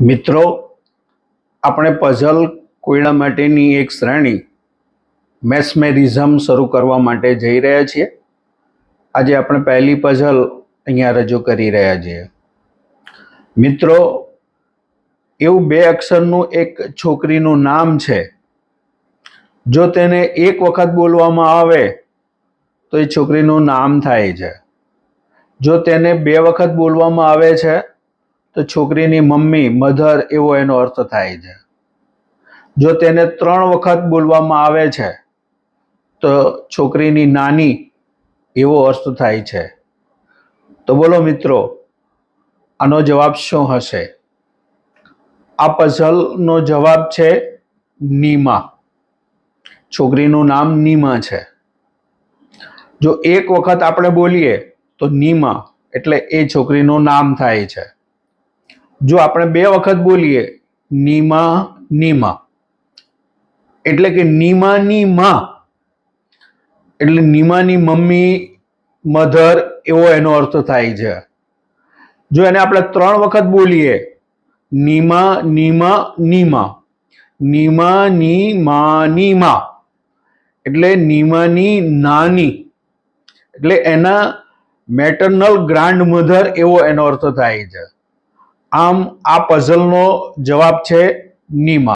મિત્રો, આપણે પઝલ કોયડા માટેની એક શ્રેણી મેસ્મેરિઝમ શરૂ કરવા માટે જઈ રહ્યા છીએ. આજે આપણે પહેલી પઝલ અહીંયા રજૂ કરી રહ્યા છીએ. મિત્રો, એવું 2 અક્ષરનું એક છોકરીનું નામ છે. જો તેને એક વખત બોલવામાં આવે તો એ છોકરીનું નામ થાય છે. જો તેને 2 વખત બોલવામાં આવે છે તો છોકરીની મમ્મી મધર એવો એનો અર્થ થાય છે. જો તેને 3 વખત બોલવામાં આવે છે તો છોકરીની નાની એવો અર્થ થાય છે. તો બોલો મિત્રો, આનો જવાબ શું હશે? આ પઝલનો જવાબ છે નીમા. છોકરીનું નામ નીમા છે. જો એક વખત આપણે બોલીએ તો નીમા એટલે એ છોકરીનું નામ થાય છે. જો આપણે 2 વખત બોલીએ નીમા નીમા એટલે કે નીમાની માં એટલે નીમાની મમ્મી મધર એવો એનો અર્થ થાય છે. જો એને આપણે 3 વખત બોલીએ નીમા નીમા નીમા નીમાની માની માં એટલે નીમાની નાની એટલે એના મેટર્નલ ગ્રાન્ડ મધર એવો એનો અર્થ થાય છે. આમ આ પઝલનો જવાબ છે નીમા.